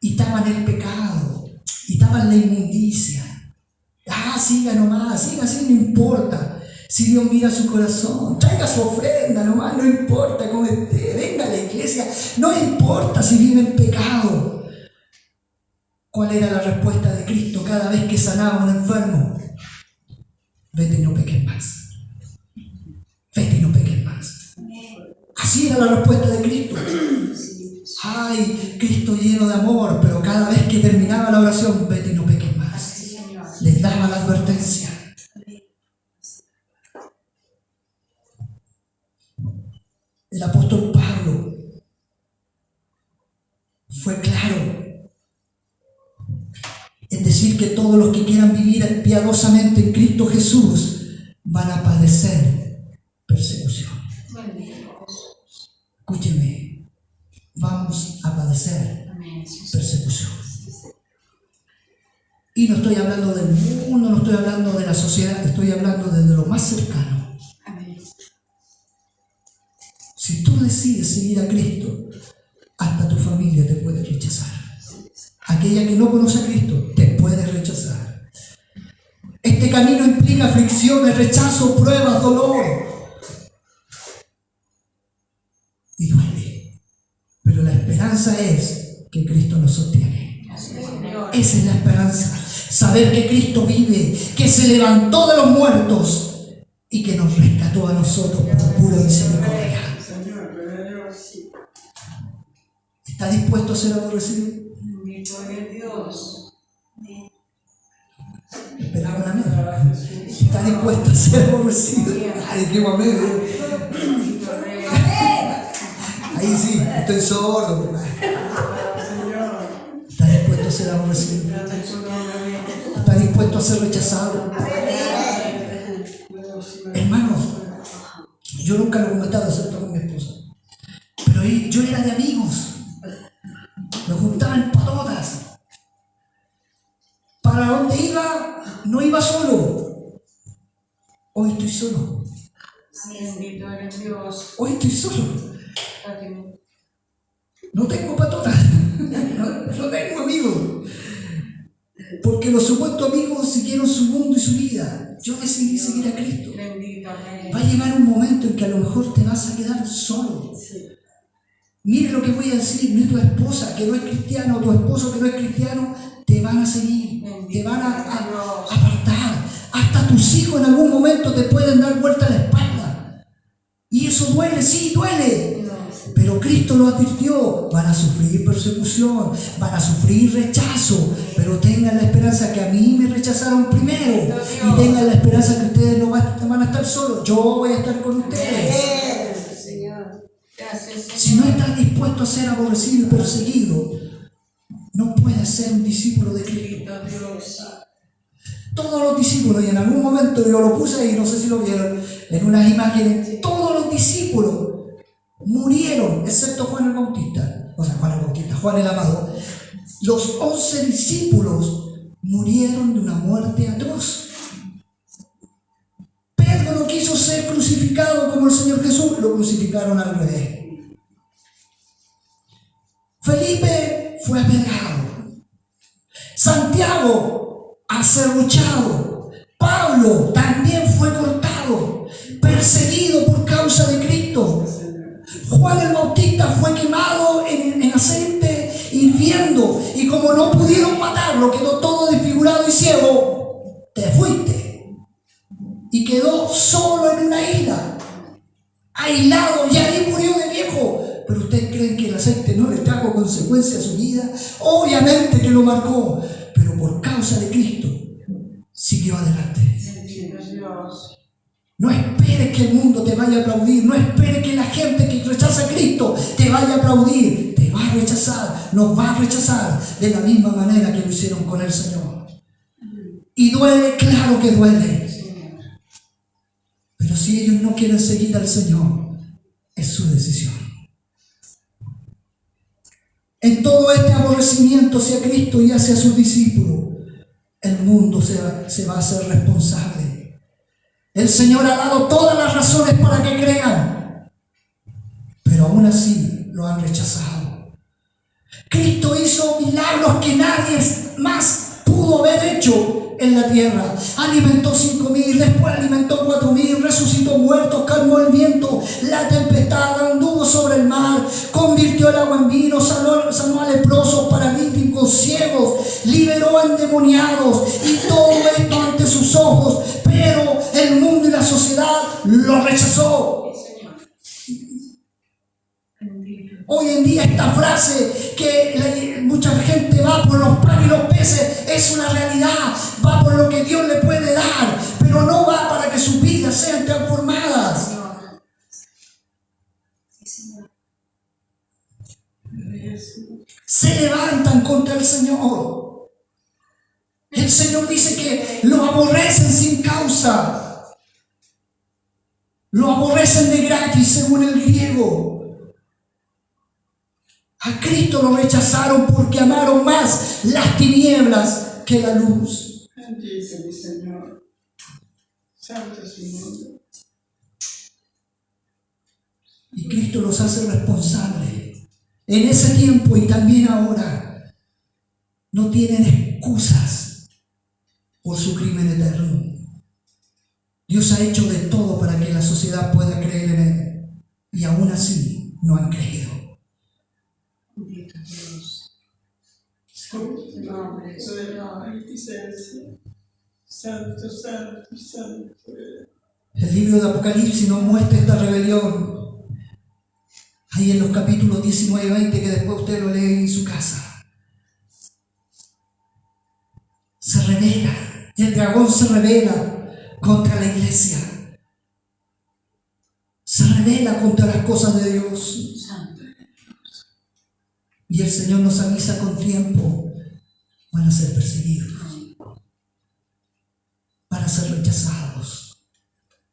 Y estaba en el pecado, y estaba en la inmundicia. Siga nomás, siga así, no importa. Si Dios mira su corazón, traiga su ofrenda nomás, no importa cómo esté, venga a la iglesia, no importa si vive en pecado. ¿Cuál era la respuesta de Cristo cada vez que sanaba a un enfermo? Vete y no peques más. Vete y no peques más. Así era la respuesta de Cristo. Ay, Cristo lleno de amor, pero cada vez que terminaba la oración, vete y no peques más. Les daba la advertencia. El apóstol Pablo fue claro en decir que todos los que quieran vivir piadosamente en Cristo Jesús van a padecer persecución. Escúcheme, vamos a padecer persecución. Y no estoy hablando del mundo, no estoy hablando de la sociedad, estoy hablando desde lo más cercano. Si tú decides seguir a Cristo, hasta tu familia te puede rechazar. Aquella que no conoce a Cristo te puede rechazar. Este camino implica aflicciones, rechazo, pruebas, dolor. Y duele. Pero la esperanza es que Cristo nos sostiene. Esa es la esperanza. Saber que Cristo vive, que se levantó de los muertos y que nos rescató a nosotros por pura misericordia. ¿Está dispuesto a ser aborrecido? Esperaban a mí. ¿Está dispuesto a ser aborrecido? Ay, qué mamero. Ahí sí, estoy sordo. ¿Está dispuesto a ser aborrecido? ¿Está dispuesto a ser rechazado? Hermanos, yo nunca lo he comentado excepto con mi esposa, pero yo era de amigos. Me juntaban patotas. Para donde iba, no iba solo. Hoy estoy solo. Hoy estoy solo. No tengo patotas. No tengo amigos. Porque los supuestos amigos siguieron su mundo y su vida. Yo decidí seguir a Cristo. Va a llegar un momento en que a lo mejor te vas a quedar solo. Mire lo que voy a decir, ni tu esposa que no es cristiana o tu esposo que no es cristiano te van a seguir, te van a apartar. Hasta tus hijos en algún momento te pueden dar vuelta a la espalda. Y eso duele, sí, duele. Pero Cristo lo advirtió, van a sufrir persecución, van a sufrir rechazo, pero tengan la esperanza que a mí me rechazaron primero y tengan la esperanza que ustedes no van a estar solos, yo voy a estar con ustedes. Si no estás dispuesto a ser aborrecido y perseguido, no puedes ser un discípulo de Cristo. Todos los discípulos, y en algún momento yo lo puse ahí, no sé si lo vieron, en unas imágenes, todos los discípulos murieron, excepto Juan el Bautista, Juan el Amado. Los 11 discípulos murieron de una muerte atroz. Pedro no quiso ser crucificado como el Señor Jesús, lo crucificaron al revés. Felipe fue apedrado. Santiago aserruchado. Pablo también fue cortado, perseguido por causa de Cristo. Juan el Bautista fue quemado en aceite hirviendo y como no pudieron matarlo, quedó todo desfigurado y ciego. Te fuiste y quedó solo en una isla, aislado, y ahí murió de viejo. Pero ustedes creen que el aceite no le trajo consecuencias a su vida. Obviamente que lo marcó, pero por causa de Cristo siguió adelante. No esperes que el mundo te vaya a aplaudir, no esperes que la gente que rechaza a Cristo te vaya a aplaudir. Te va a rechazar, nos va a rechazar de la misma manera que lo hicieron con el Señor. Y duele, claro que duele. Pero si ellos no quieren seguir al Señor, es su decisión. En todo este aborrecimiento hacia Cristo y hacia sus discípulos, el mundo se va a hacer responsable. El Señor ha dado todas las razones para que crean, pero aún así lo han rechazado. Cristo hizo milagros que nadie más pudo haber hecho, en la tierra. Alimentó 5.000, después alimentó 4.000, resucitó muertos, calmó el viento, la tempestad, anduvo sobre el mar, convirtió el agua en vino, sanó a leprosos, paralíticos, ciegos, liberó a endemoniados, y todo esto ante sus ojos. Pero el mundo y la sociedad lo rechazó. Hoy en día esta frase que mucha gente va por los panes y los peces es una realidad, va por lo que Dios le puede dar, pero no va para que sus vidas sean transformadas. Se levantan contra el Señor. El Señor dice que lo aborrecen sin causa, lo aborrecen de gratis según el griego. A Cristo lo rechazaron porque amaron más las tinieblas que la luz. Bendice mi Señor. Santo es su nombre. Y Cristo los hace responsables. En ese tiempo y también ahora no tienen excusas por su crimen eterno. Dios ha hecho de todo para que la sociedad pueda creer en Él. Y aún así no han creído. Bendito Dios. Santo nombre, santo, santo, santo. El libro de Apocalipsis nos muestra esta rebelión. Ahí en los capítulos 19 y 20, que después usted lo lee en su casa. Se revela, el dragón se revela contra la iglesia. Se revela contra las cosas de Dios. Y el Señor nos avisa con tiempo: van a ser perseguidos, van a ser rechazados,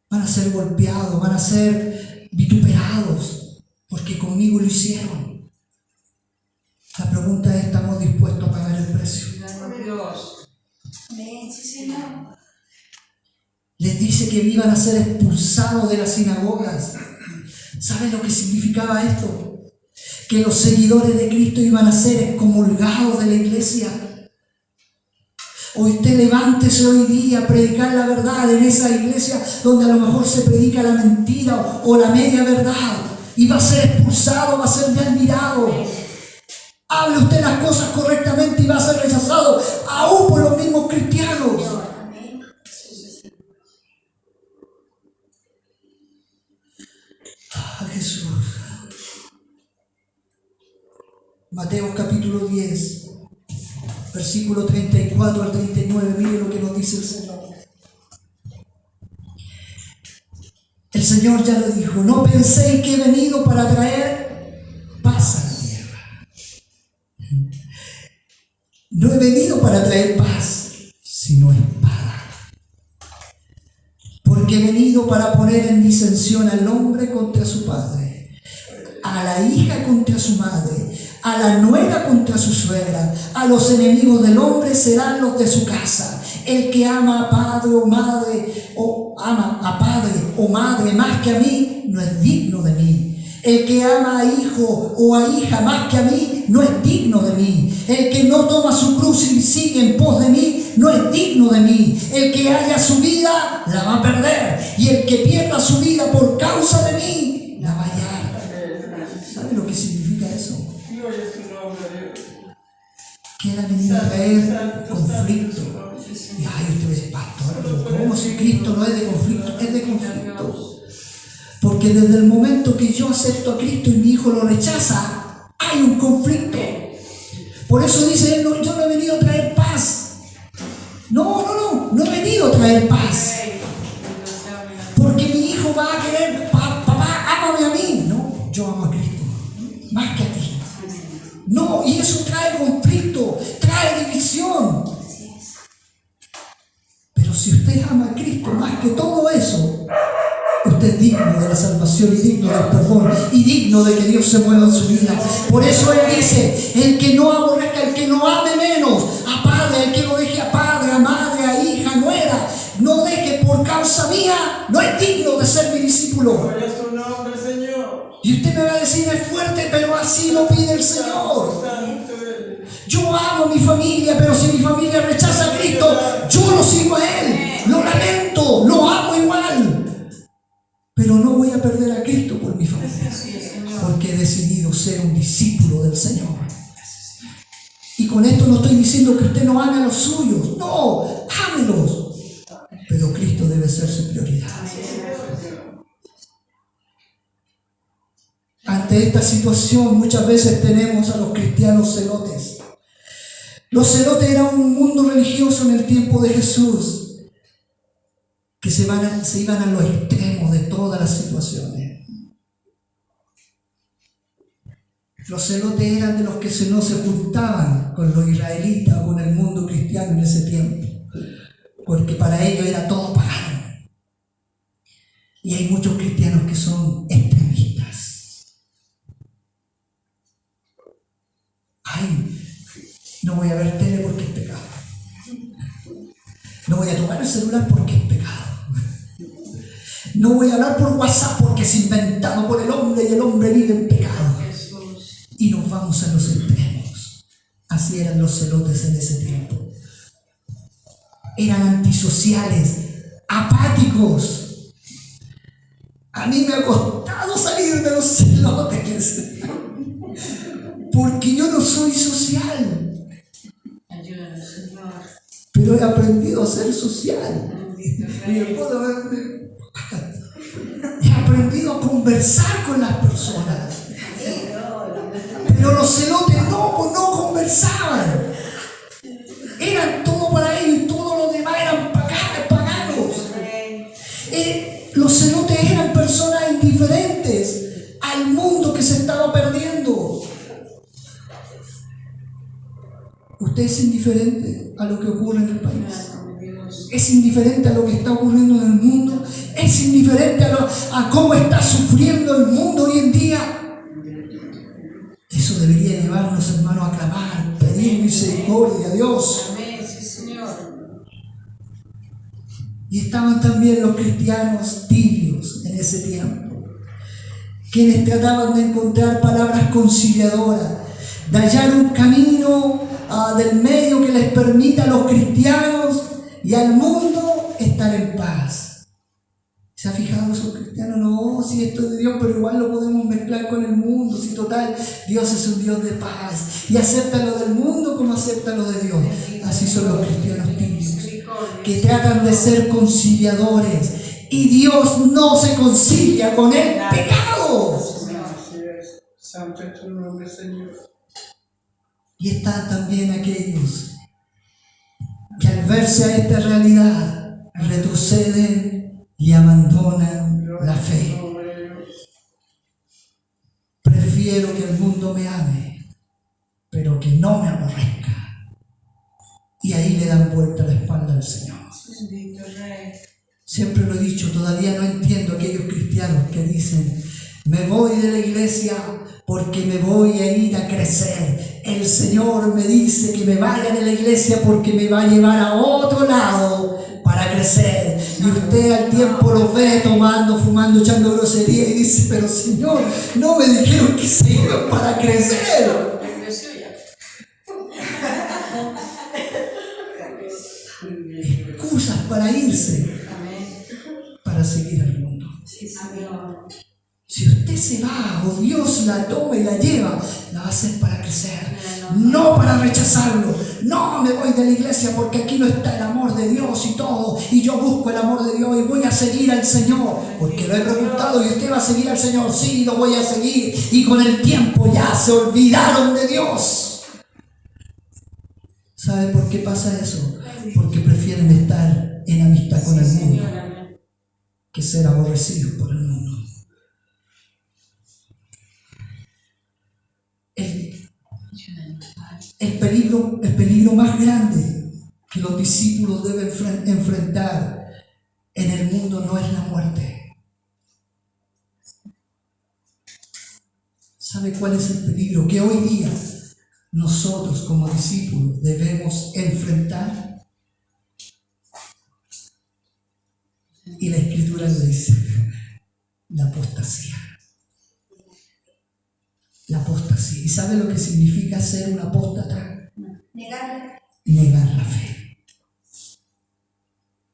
van a ser golpeados, van a ser vituperados, porque conmigo lo hicieron. La pregunta es: ¿estamos dispuestos a pagar el precio? Les dice que iban a ser expulsados de las sinagogas. ¿Saben lo que significaba esto? Que los seguidores de Cristo iban a ser excomulgados de la iglesia. Hoy usted levántese hoy día a predicar la verdad en esa iglesia donde a lo mejor se predica la mentira o la media verdad, y va a ser expulsado, va a ser bien mirado. Hable usted las cosas correctamente y va a ser rechazado aún por los mismos cristianos. Jesús. Mateo capítulo 10, versículo 34 al 39, mire lo que nos dice el Señor. El Señor ya le dijo: no penséis que he venido para traer paz a la tierra. No he venido para traer paz, sino espada. Porque he venido para poner en disensión al hombre contra su padre, a la hija contra su madre, a la nuera contra su suegra. A los enemigos del hombre serán los de su casa. El que ama a padre o madre, o ama a padre o madre más que a mí, no es digno de mí. El que ama a hijo o a hija más que a mí, no es digno de mí. El que no toma su cruz y sigue en pos de mí, no es digno de mí. El que haya su vida, la va a perder. Y el que pierda su vida por causa de mí, la va a hallar. ¿Sabe lo que significa eso? Que Él ha venido a traer conflicto. Y ay, usted dice: pastor, pero ¿cómo si Cristo no es de conflicto? Es de conflicto. Porque desde el momento que yo acepto a Cristo y mi hijo lo rechaza, hay un conflicto. Por eso dice Él: no, yo no he venido a traer paz. No he venido a traer paz. Porque mi hijo va a querer: papá, ámame a mí. No, yo amo a Cristo más que a ti. No, y eso trae conflicto, trae división. Pero si usted ama a Cristo más que todo eso, usted es digno de la salvación y digno del perdón y digno de que Dios se mueva en su vida. Por eso Él dice: el que no aborrezca, el que no ame menos a padre, el que no deje a padre, a madre, a hija, a nuera, no deje por causa mía, no es digno de ser mi discípulo. ¿Cuál es tu nombre, Señor? Y usted me va a decir: es fuerte, pero así lo pide el Señor. Yo amo a mi familia, pero si mi familia rechaza a Cristo, yo lo ser un discípulo del Señor. Y con esto no estoy diciendo que usted no ame a los suyos. No, ámelos. Pero Cristo debe ser su prioridad. Ante esta situación muchas veces tenemos a los cristianos celotes. Los celotes eran un mundo religioso en el tiempo de Jesús que se iban a los extremos de todas las situaciones. Los celotes eran de los que no se juntaban con los israelitas o con el mundo cristiano en ese tiempo, porque para ellos era todo pagano. Y hay muchos cristianos que son extremistas. Ay, no voy a ver tele porque es pecado. No voy a tomar el celular porque es pecado. No voy a hablar por WhatsApp porque es inventado por el hombre y el hombre vive en pecado. Y nos vamos a los extremos. Así eran los celotes en ese tiempo. Eran antisociales, apáticos. A mí me ha costado salir de los celotes porque yo no soy social. Ayúdanos, Señor. Pero he aprendido a ser social. He aprendido a conversar con las personas. Pero los celotes no conversaban. Eran todo para ellos y todo lo demás eran paganos. Los celotes eran personas indiferentes al mundo que se estaba perdiendo. ¿Usted es indiferente a lo que ocurre en el país? ¿Es indiferente a lo que está ocurriendo en el mundo? ¿Es indiferente a cómo está sufriendo el mundo hoy en día? Eso debería llevarnos, hermanos, a clamar, pedir misericordia a Dios. Amén, sí, Señor. Y estaban también los cristianos tibios en ese tiempo, quienes trataban de encontrar palabras conciliadoras, de hallar un camino del medio que les permita a los cristianos y al mundo estar en paz. ¿Se ha fijado esos cristianos? No, si esto es de Dios, pero igual lo podemos mezclar con el mundo. Si total, Dios es un Dios de paz. Y acepta lo del mundo como acepta lo de Dios. Así son los cristianos tibios, que tratan de ser conciliadores. Y Dios no se concilia con el pecado. Santo es tu nombre, Señor. Y están también aquellos que al verse a esta realidad retroceden y abandonan la fe. Prefiero que el mundo me ame, pero que no me aborrezca. Y ahí le dan vuelta la espalda al Señor. Siempre lo he dicho, todavía no entiendo a aquellos cristianos que dicen: me voy de la iglesia porque me voy a ir a crecer. El Señor me dice que me vaya de la iglesia porque me va a llevar a otro lado para crecer. Y usted al tiempo los ve tomando, fumando, echando grosería y dice: pero Señor, no me dijeron que se iban para crecer. Excusas para irse, para seguir al mundo. Si usted se va o Dios la toma y la lleva, la va a hacer para crecer, no para rechazarlo. No, me voy de la iglesia porque aquí no está el amor de Dios y todo, y yo busco el amor de Dios y voy a seguir al Señor porque lo he preguntado. Y usted va a seguir al Señor, sí, lo voy a seguir. Y con el tiempo ya se olvidaron de Dios. ¿Sabe por qué pasa eso? Porque prefieren estar en amistad con el mundo que ser aborrecidos por el mundo. El peligro más grande que los discípulos deben enfrentar en el mundo no es la muerte. ¿Sabe cuál es el peligro que hoy día nosotros como discípulos debemos enfrentar? Y la Escritura lo dice: la apostasía. La apostasía. ¿Y sabe lo que significa ser un apóstata? Negar la fe.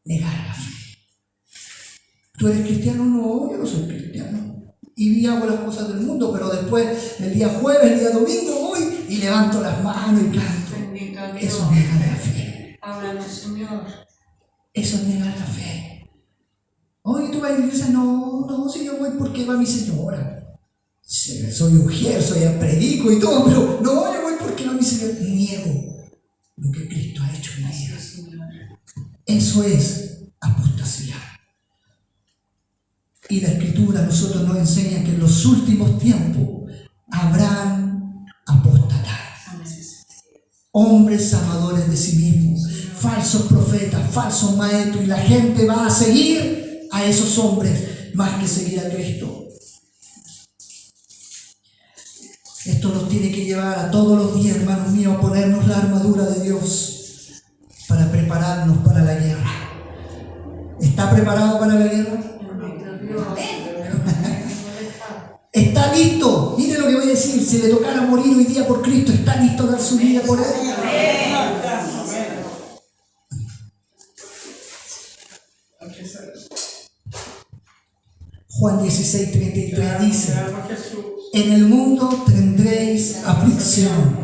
Negar la fe. ¿Tú eres cristiano? No, yo no soy cristiano. y hago las cosas del mundo, pero después, el día jueves, el día domingo, voy y levanto las manos y canto. Eso es negar la fe. Háblanos, Señor. Eso es negar la fe. Oye, tú vas a la iglesia, no, si yo voy porque va mi señora. Soy ujier, predico y todo, pero no, yo voy porque va mi señora. Niego lo que Cristo ha hecho en mi vida. Eso es apostasía. Y la Escritura a nosotros nos enseña que en los últimos tiempos habrán apostatas. Hombres amadores de sí mismos, falsos profetas, falsos maestros, y la gente va a seguir a esos hombres más que seguir a Cristo. Esto nos tiene que llevar a todos los días, hermanos míos, a ponernos la armadura de Dios para prepararnos para la guerra. ¿Está preparado para la guerra? ¿Está listo? Mire lo que voy a decir. Si le tocara morir hoy día por Cristo, ¿está listo a dar su vida por Él? Juan 16:33 dice: en el mundo tendréis aflicción,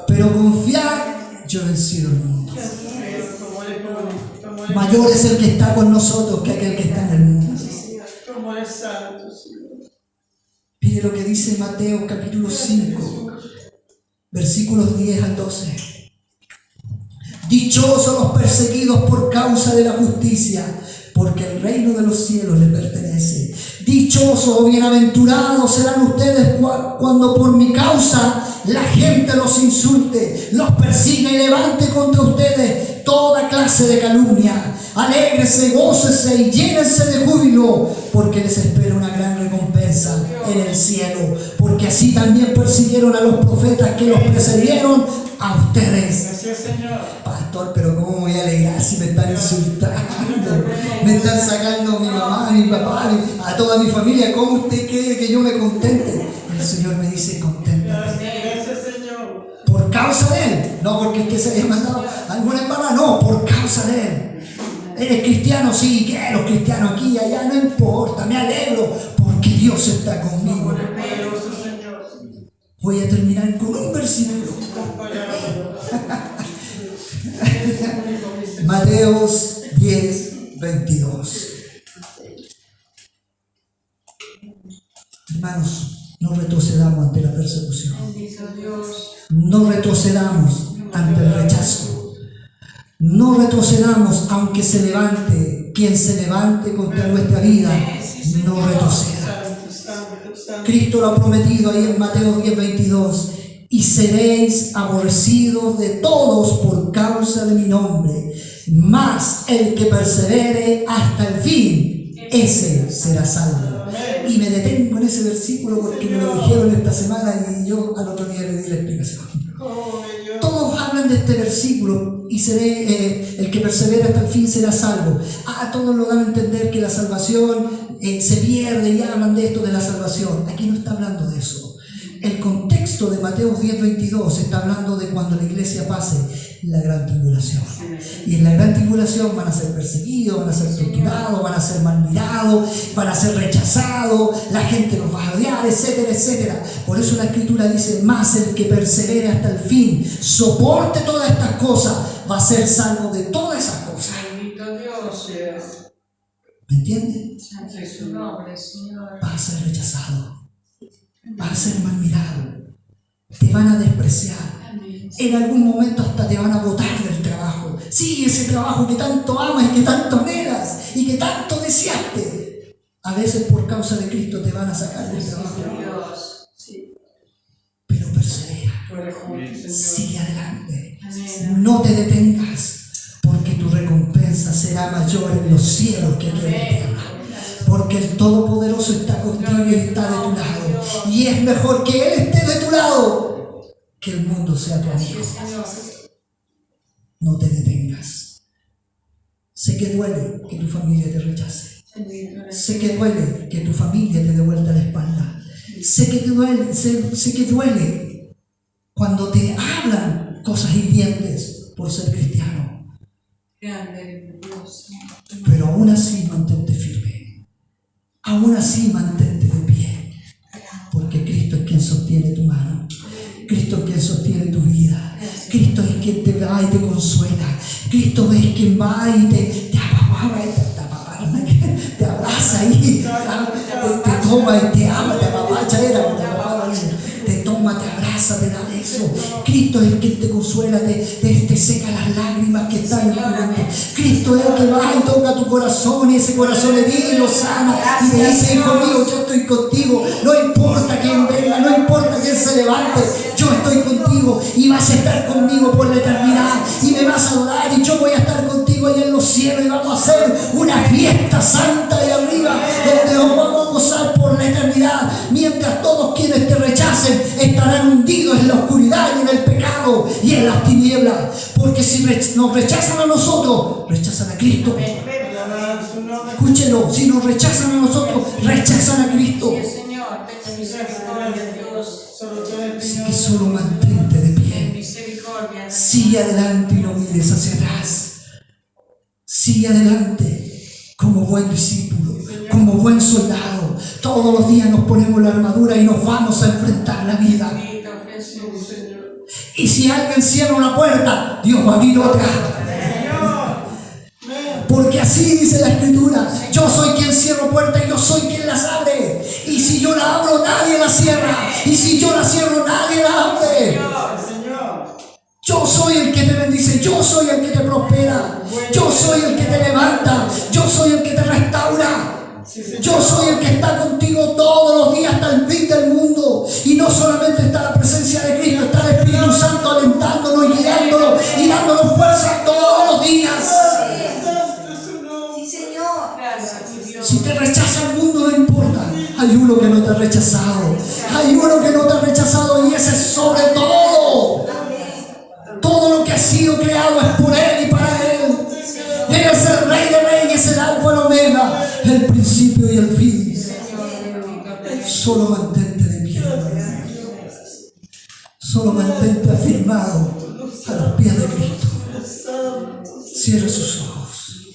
pero confiad, yo he vencido el mundo. Mayor es el que está con nosotros que aquel que está en el mundo. Mire lo que dice Mateo capítulo 5, versículos 10 al 12. Dichosos los perseguidos por causa de la justicia, porque el reino de los cielos les pertenece. Dichosos o bienaventurados serán ustedes cuando por mi causa la gente los insulte, los persiga y levante contra ustedes toda clase de calumnia. Alégrese, gócese y llénense de júbilo, porque les espera una gran recompensa en el cielo, porque así también persiguieron a los profetas que los precedieron a ustedes. Gracias, Señor. Pastor, pero ¿cómo me voy a alegrar si me están insultando? Me están sacando a mi mamá, a mi papá, a toda mi familia. ¿Cómo usted quiere que yo me contente? El Señor me dice: conténtate. Gracias, Señor. Por causa de Él, no porque usted se haya mandado a alguna hermana, no, por causa de Él. ¿Eres cristiano? Sí, que los cristianos aquí y allá, no importa, me alegro porque Dios está conmigo. Voy a terminar con un versículo. Mateos 10:22. Hermanos, no retrocedamos ante la persecución. No retrocedamos ante el rechazo. No retrocedamos aunque se levante quien se levante contra nuestra vida. No retroceda. Cristo lo ha prometido ahí en Mateo 10:22. Y seréis aborrecidos de todos por causa de mi nombre, mas el que persevere hasta el fin, ese será salvo. Y me detengo en ese versículo porque me lo dijeron esta semana y yo al otro día le di la explicación. Todos hablan de este versículo: y el que persevera hasta el fin será salvo. Todos lo dan a entender que la salvación se pierde, y hablan de esto de la salvación. Aquí no está hablando de eso. El contexto de Mateo 10:22 está hablando de cuando la iglesia pase la gran tribulación. Y en la gran tribulación van a ser perseguidos, van a ser torturados, van a ser mal mirados, van a ser rechazados, la gente los va a odiar, etcétera, etcétera. Por eso la Escritura dice: más el que persevere hasta el fin, soporte todas estas cosas, va a ser salvo de todas esas cosas. ¿Me entiende? Va a ser rechazado, vas a ser mal mirado, te van a despreciar, en algún momento hasta te van a botar del trabajo. Sí, ese trabajo que tanto amas y que tanto anhelas y que tanto deseaste, a veces por causa de Cristo te van a sacar del trabajo. Pero persevera, sigue adelante, no te detengas, porque tu recompensa será mayor en los cielos que aquí en la tierra. Porque el Todopoderoso está contigo y está de tu lado. Y es mejor que Él esté de tu lado que el mundo sea tu amigo. No te detengas. Sé que duele que tu familia te rechace. Sé que duele que tu familia te dé vuelta la espalda. Sé que duele cuando te hablan cosas hirientes por ser cristiano. Pero aún así mantente firme. Aún así mantente de pie. consuela. Cristo es quien va y te apapaba, te abraza y te toma y te ama, te apapacha, te toma, te abraza, te da eso. Cristo es el que te consuela, te seca las lágrimas que están en tu mente. Cristo es el que va y toca tu corazón y ese corazón es digno y lo sana y te dice: hijo mío, yo estoy contigo. No importa quién venga, no importa quién se levante, yo estoy contigo y vas a estar conmigo por la eternidad y me vas a adorar y yo voy a estar contigo allá en los cielos y vamos a hacer una fiesta santa de arriba donde nos vamos a gozar por la eternidad, mientras todos quienes te rechacen estarán hundidos en la oscuridad y en el pecado y en las tinieblas, porque si nos rechazan a nosotros, rechazan a Cristo. Escúchelo, si nos rechazan a nosotros, rechazan a Cristo. Así que solo mantente de pie. Sigue adelante y no mires hacia atrás. Sigue adelante como buen discípulo, como buen soldado. Todos los días nos ponemos la armadura y nos vamos a enfrentar la vida. Y si alguien cierra una puerta, Dios va a abrir otra. Porque así dice la Escritura: yo soy quien cierro puertas y yo soy quien las abre. Y si yo la abro, nadie la cierra. Y si yo la cierro, nadie la abre. Yo soy el que te bendice, yo soy el que te prospera, yo soy el que te levanta, yo soy el que te restaura. Yo soy el que está contigo todos los días hasta el fin del mundo. Y no solamente está la presencia de Cristo, está el Espíritu Santo alentándonos y guiándonos y dándonos fuerza todos los días. Si te rechaza el mundo, no importa. Hay uno que no te ha rechazado. Hay uno que no te ha rechazado y ese es sobre todo. Todo lo que ha sido creado es por Él y para Él. Él es el Rey de Reyes, el Alfa y el Omega, el principio y el fin. Solo mantente de pie. Solo mantente afirmado a los pies de Cristo. Cierra sus ojos.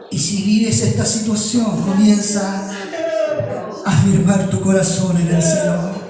Y si vives esta situación, comienza a afirmar tu corazón en el Señor.